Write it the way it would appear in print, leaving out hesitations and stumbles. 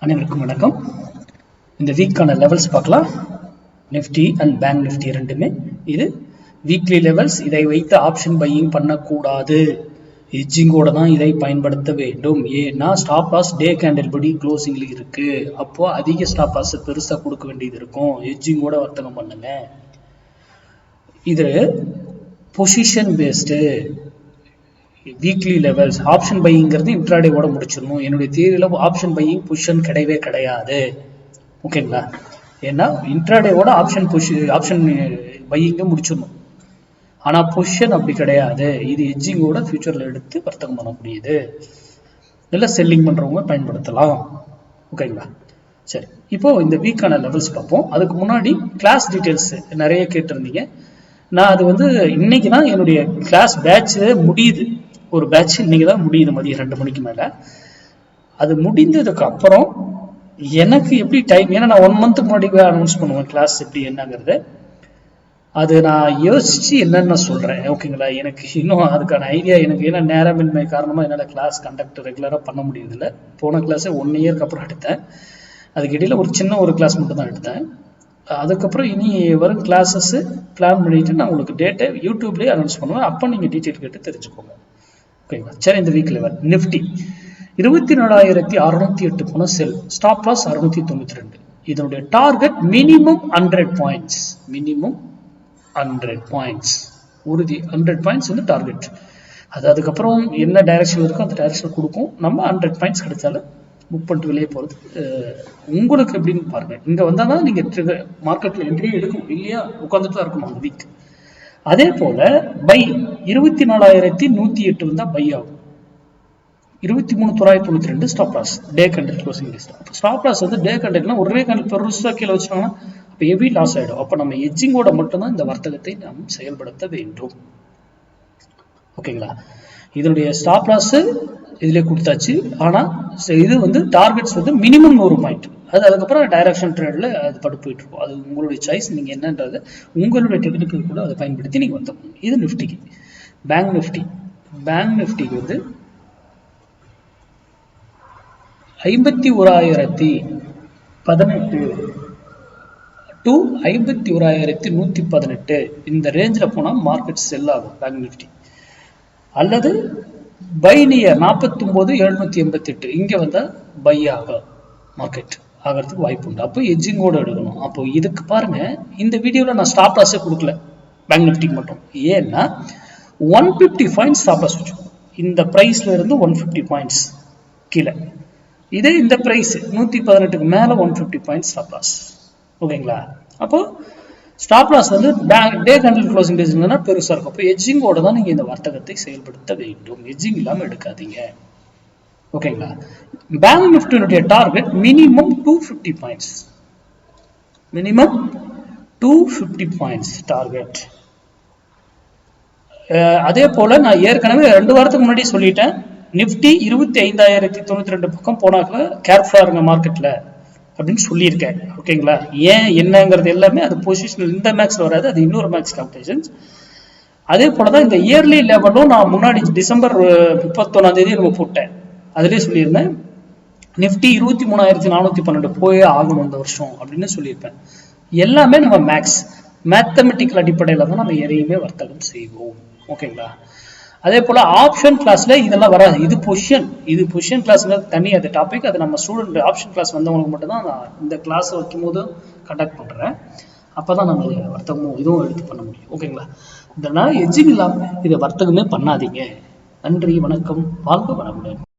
அனைவருக்கும் வணக்கம். இந்த வீக்கான லெவல்ஸ் பார்க்கலாம். நிஃப்டி அண்ட் பேங்க் நிஃப்டி ரெண்டுமே இது வீக்லி லெவல்ஸ். இதை வைத்து ஆப்ஷன் பையிங் பண்ணக்கூடாது, ஹெட்ஜிங்கோட தான் இதை பயன்படுத்த வேண்டும். ஏன்னா ஸ்டாப் லாஸ் டே கேண்டில் படி க்ளோசிங்ல இருக்கு. அப்போ அதிக ஸ்டாப் லாஸ் பெருசா கொடுக்க வேண்டியது இருக்கும். ஹெட்ஜிங்கோட வர்த்தகம் பண்ணுங்க. இது position based weekly levels. Option பையிங்கிறது இன்ட்ராடேவோட முடிச்சிடணும். என்னுடைய தியரியில ஆப்ஷன் பையிங் பொசிஷன் கிடையவே கிடையாது. ஓகேங்களா? ஏன்னா இன்ட்ராடேவோட ஆப்ஷன் பையிங்க முடிச்சிடணும். ஆனா பொசிஷன் அப்படி கிடையாது. இது ஹெட்ஜிங்கோட ஃபியூச்சர்ல எடுத்து வர்த்தகம் பண்ண முடியுது. இல்ல செல்லிங் பண்றவங்க பயன்படுத்தலாம். ஓகேங்களா? சரி, இப்போ இந்த வீக்கான லெவல்ஸ் பார்ப்போம். அதுக்கு முன்னாடி கிளாஸ் டீடைல்ஸ் நிறைய கேட்டிருந்தீங்க. நான் அது இன்னைக்கு தான் என்னுடைய கிளாஸ் பேட்ச் முடியுது. ஒரு பேட்ச் இன்னைக்கு தான் முடியுது, மதியம் 2 மணிக்கு மேல. அது முடிந்ததுக்கு அப்புறம் எனக்கு எப்படி டைம், ஏன்னா நான் 1 மந்த்துக்கு முன்னாடி அனௌன்ஸ் பண்ணுவேன் கிளாஸ் எப்படி என்னங்கிறது. அது நான் யோசிச்சு என்னன்னு சொல்றேன். ஓகேங்களா? எனக்கு இன்னும் அதுக்கான ஐடியா எனக்கு ஏன்னா நேரமின்மை காரணமா என்னால் கிளாஸ் கண்டக்ட் ரெகுலராக பண்ண முடியறதில்ல. போன கிளாஸை 1 இயருக்கு அப்புறம் எடுத்தேன். அதுக்கு இடையில ஒரு சின்ன கிளாஸ் மட்டும் தான் எடுத்தேன். அதுக்கப்புறம் இனி வரும் கிளாஸஸ் பிளான் பண்ணிட்டு நான் உங்களுக்கு டேட்டை யூடியூப்லேயே அனௌன்ஸ் பண்ணுவேன். அப்போ நீங்கள் டீட்டெயில் கேட்டு தெரிஞ்சுக்கோங்க. ஓகேங்களா? சரி, இந்த வீக் லெவல் நிஃப்டி 24,608 பணம் செல். Stop loss 692. இதனுடைய target minimum 100 points. Minimum 100 points உறுதி. 100 பாயிண்ட்ஸ் டார்கெட். அதுக்கப்புறம் என்ன டைரக்ஷன் இருக்கோ அந்த டைரக்ஷன் கொடுக்கும். நம்ம 100 பாயிண்ட்ஸ் கிடைச்சாலும் புக் பண்ணிட்டு வெளியே போகிறது உங்களுக்கு எப்படின்னு பாருங்க. இங்கே வந்தால் தான் நீங்கள் மார்க்கெட்டில் என்ட்ரியே எடுக்கணும். இல்லையா உட்காந்துட்டு தான் இருக்கணும் அந்த வீக். அதே போல பை 24,108 வந்தால் பை ஆகும். 23,992 ஸ்டாப் லாஸ். டே கண்டல் க்ளோசிங் லிஸ்ட். ஸ்டாப் லாஸ் டே கண்டல்னா ஒரே கண்டல் பெருசாக கீழே வச்சுட்டாங்கன்னா அப்போ ஹெவி லாஸ் ஆகிடும். அப்போ நம்ம ஹெட்ஜிங்கோட மட்டும்தான் இந்த வர்த்தகத்தை நாம் செயல்படுத்த வேண்டும். ஓகேங்களா? இதனுடைய ஸ்டாப் லாஸ் இதுல கொடுத்தாச்சு. ஆனா இது டார்கெட்ஸ் மினிமம் 100 பாயிண்ட். அதுக்கப்புறம் டைரக்ஷன் ட்ரேட்ல அது பட்டு போயிட்டு இருக்கும். அது உங்களுடைய சாய்ஸ். நீங்க என்னன்றது உங்களுடைய டெக்னிக்கல் கூட அதை பயன்படுத்தி நீங்க வந்தோம். இது நிஃப்டிக்கு. பேங்க் நிஃப்டிக்கு 51,018 டு 51,118 இந்த ரேஞ்சில் போனா மார்க்கெட் செல் ஆகும் பேங்க் நிஃப்டி. அல்லது பை நியர் 49,788 இங்க வந்தா பை ஆகும். மார்க்கெட் ஆகிறதுக்கு வாய்ப்பு உண்டு. அப்போ ஹெட்ஜிங்கோட எடுக்கணும். அப்போ இதுக்கு பாருங்க, இந்த வீடியோல நான் ஸ்டாப் லாஸே கொடுக்கல பேங்க் நிஃப்டிக்கு மட்டும். ஏன்னா 150 பாயிண்ட்ஸ் ஸ்டாப் லாஸ் வச்சுக்கணும். இந்த பிரைஸ்ல இருந்து 150 பாயிண்ட்ஸ் கீழே. இதே இந்த பிரைஸ் 118க்கு மேல 150 பாயிண்ட்ஸ் ஸ்டாப் லாஸ். ஓகேங்களா? அப்போ stop loss day candle closing டேஸ்னா பெருசா இருக்கும். அப்போ ஹெட்ஜிங்கோட தான் நீங்க இந்த வர்த்தகத்தை செயல்படுத்த வேண்டும். ஹெட்ஜிங் இல்லாம எடுக்காதீங்க. ஓகேங்களா? பேங்க் நிஃப்டியுடைய target minimum 250 points. Minimum 250 points target. அதே போல நான் ஏற்கனவே 2 வாரத்துக்கு முன்னாடி சொல்லிட்டேன். நிஃப்டி 25,092 பக்கம் போனாக்கல கேர்ஃபுல்லா இருங்க மார்க்கெட்ல அப்படின்னு சொல்லியிருக்கேன். ஓகேங்களா? ஏன் என்னங்கிறது எல்லாமே அது பொசிஷன் இந்த மேக்ஸ்ல வராது, அது இன்னொரு மேக்ஸ் கால்குலேஷன்ஸ். அதே போலதான் இந்த இயர்லி லெவலும் நான் முன்னாடி டிசம்பர் 31 நம்ம போட்டேன். அதுலேயே சொல்லியிருந்தேன் நிஃப்டி 23,412 போயே ஆகணும் இந்த வருஷம் அப்படின்னு சொல்லியிருப்பேன். எல்லாமே நம்ம மேத்தமெட்டிக்கல் அடிப்படையில தான் நம்ம எதையுமே வர்த்தகம் செய்வோம். ஓகேங்களா? அதே போல ஆப்ஷன் கிளாஸ்ல இதெல்லாம் வராது. இது பொசிஷன் கிளாஸ்ல தனி அது டாபிக். அது நம்ம ஸ்டூடெண்ட் ஆப்ஷன் கிளாஸ் வந்தவங்களுக்கு மட்டும் தான் நான் இந்த கிளாஸ் வைக்கும் போது கண்டக்ட் பண்றேன். அப்பதான் நம்ம வர்த்தகமும் இதுவும் எடுத்து பண்ண முடியும். ஓகேங்களா? இதனால ஹெட்ஜிங் இல்லாம இதை வர்த்தகமே பண்ணாதீங்க. நன்றி, வணக்கம், வாழ்க வளமுடன்.